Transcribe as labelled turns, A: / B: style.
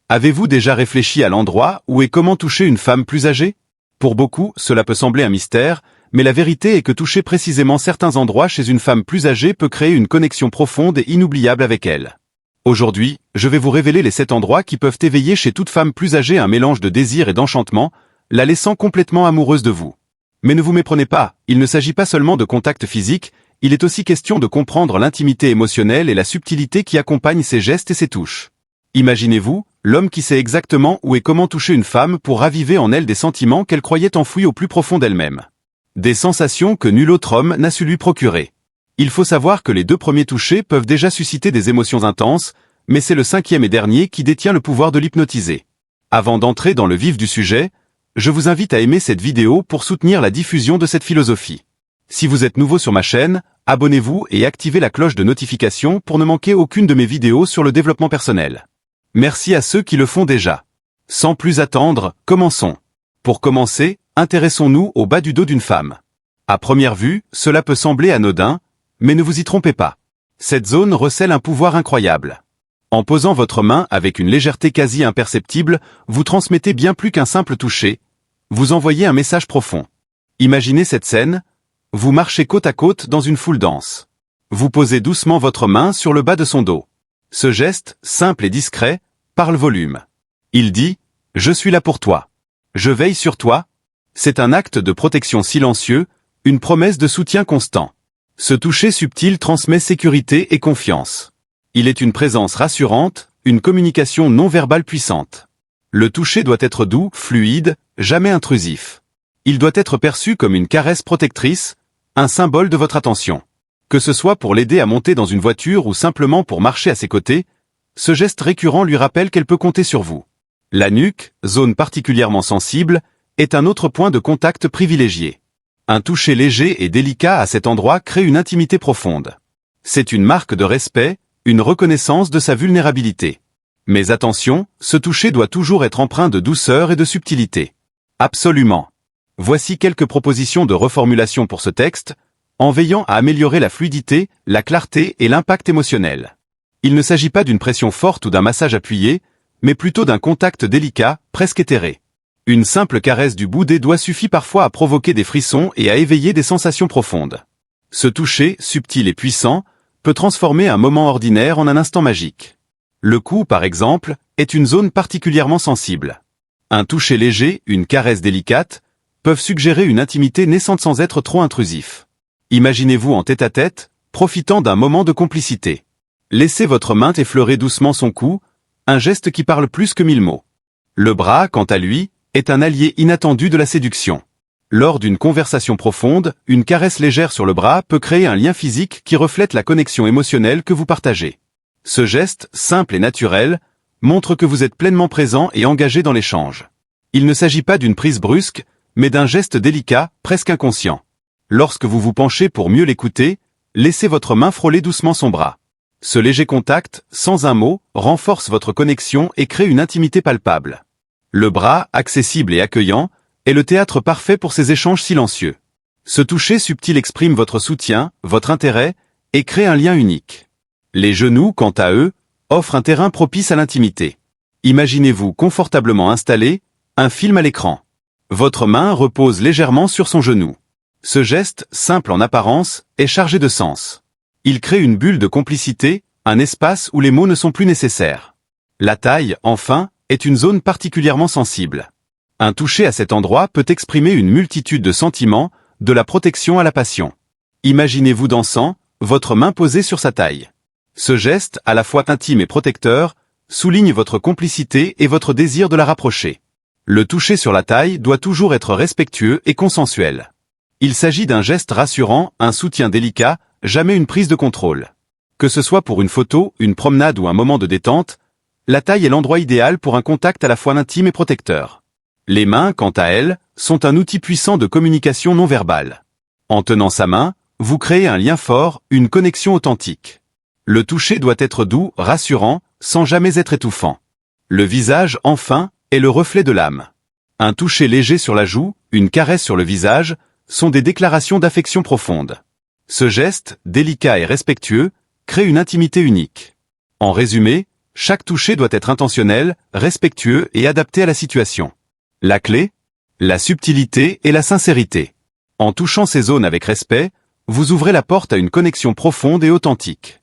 A: Avez-vous déjà réfléchi à l'endroit où et comment toucher une femme plus âgée? Pour beaucoup, cela peut sembler un mystère, mais la vérité est que toucher précisément certains endroits chez une femme plus âgée peut créer une connexion profonde et inoubliable avec elle. Aujourd'hui, je vais vous révéler les 7 endroits qui peuvent éveiller chez toute femme plus âgée un mélange de désir et d'enchantement, la laissant complètement amoureuse de vous. Mais ne vous méprenez pas, il ne s'agit pas seulement de contact physique, il est aussi question de comprendre l'intimité émotionnelle et la subtilité qui accompagnent ces gestes et ces touches. Imaginez-vous, l'homme qui sait exactement où et comment toucher une femme pour raviver en elle des sentiments qu'elle croyait enfouis au plus profond d'elle-même. Des sensations que nul autre homme n'a su lui procurer. Il faut savoir que les 2 premiers touchés peuvent déjà susciter des émotions intenses, mais c'est le 5e et dernier qui détient le pouvoir de l'hypnotiser. Avant d'entrer dans le vif du sujet, je vous invite à aimer cette vidéo pour soutenir la diffusion de cette philosophie. Si vous êtes nouveau sur ma chaîne, abonnez-vous et activez la cloche de notification pour ne manquer aucune de mes vidéos sur le développement personnel. Merci à ceux qui le font déjà. Sans plus attendre, commençons. Pour commencer, intéressons-nous au bas du dos d'une femme. À première vue, cela peut sembler anodin, mais ne vous y trompez pas. Cette zone recèle un pouvoir incroyable. En posant votre main avec une légèreté quasi imperceptible, vous transmettez bien plus qu'un simple toucher, vous envoyez un message profond. Imaginez cette scène, vous marchez côte à côte dans une foule dense. Vous posez doucement votre main sur le bas de son dos. Ce geste, simple et discret, parle volume. Il dit « Je suis là pour toi. Je veille sur toi ». C'est un acte de protection silencieux, une promesse de soutien constant. Ce toucher subtil transmet sécurité et confiance. Il est une présence rassurante, une communication non verbale puissante. Le toucher doit être doux, fluide, jamais intrusif. Il doit être perçu comme une caresse protectrice, un symbole de votre attention. Que ce soit pour l'aider à monter dans une voiture ou simplement pour marcher à ses côtés, ce geste récurrent lui rappelle qu'elle peut compter sur vous. La nuque, zone particulièrement sensible, est un autre point de contact privilégié. Un toucher léger et délicat à cet endroit crée une intimité profonde. C'est une marque de respect, une reconnaissance de sa vulnérabilité. Mais attention, ce toucher doit toujours être empreint de douceur et de subtilité. Absolument. Voici quelques propositions de reformulation pour ce texte, en veillant à améliorer la fluidité, la clarté et l'impact émotionnel. Il ne s'agit pas d'une pression forte ou d'un massage appuyé, mais plutôt d'un contact délicat, presque éthéré. Une simple caresse du bout des doigts suffit parfois à provoquer des frissons et à éveiller des sensations profondes. Ce toucher, subtil et puissant, peut transformer un moment ordinaire en un instant magique. Le cou, par exemple, est une zone particulièrement sensible. Un toucher léger, une caresse délicate, peuvent suggérer une intimité naissante sans être trop intrusif. Imaginez-vous en tête-à-tête, profitant d'un moment de complicité. Laissez votre main effleurer doucement son cou, un geste qui parle plus que 1000 mots. Le bras, quant à lui, est un allié inattendu de la séduction. Lors d'une conversation profonde, une caresse légère sur le bras peut créer un lien physique qui reflète la connexion émotionnelle que vous partagez. Ce geste, simple et naturel, montre que vous êtes pleinement présent et engagé dans l'échange. Il ne s'agit pas d'une prise brusque, mais d'un geste délicat, presque inconscient. Lorsque vous vous penchez pour mieux l'écouter, laissez votre main frôler doucement son bras. Ce léger contact, sans un mot, renforce votre connexion et crée une intimité palpable. Le bras, accessible et accueillant, est le théâtre parfait pour ces échanges silencieux. Ce toucher subtil exprime votre soutien, votre intérêt, et crée un lien unique. Les genoux, quant à eux, offrent un terrain propice à l'intimité. Imaginez-vous confortablement installé, un film à l'écran. Votre main repose légèrement sur son genou. Ce geste, simple en apparence, est chargé de sens. Il crée une bulle de complicité, un espace où les mots ne sont plus nécessaires. La taille, enfin, est une zone particulièrement sensible. Un toucher à cet endroit peut exprimer une multitude de sentiments, de la protection à la passion. Imaginez-vous dansant, votre main posée sur sa taille. Ce geste, à la fois intime et protecteur, souligne votre complicité et votre désir de la rapprocher. Le toucher sur la taille doit toujours être respectueux et consensuel. Il s'agit d'un geste rassurant, un soutien délicat, jamais une prise de contrôle. Que ce soit pour une photo, une promenade ou un moment de détente, la taille est l'endroit idéal pour un contact à la fois intime et protecteur. Les mains, quant à elles, sont un outil puissant de communication non verbale. En tenant sa main, vous créez un lien fort, une connexion authentique. Le toucher doit être doux, rassurant, sans jamais être étouffant. Le visage, enfin, est le reflet de l'âme. Un toucher léger sur la joue, une caresse sur le visage, sont des déclarations d'affection profonde. Ce geste, délicat et respectueux, crée une intimité unique. En résumé, Chaque toucher doit être intentionnel, respectueux et adapté à la situation. La clé? La subtilité et la sincérité. En touchant ces zones avec respect, vous ouvrez la porte à une connexion profonde et authentique.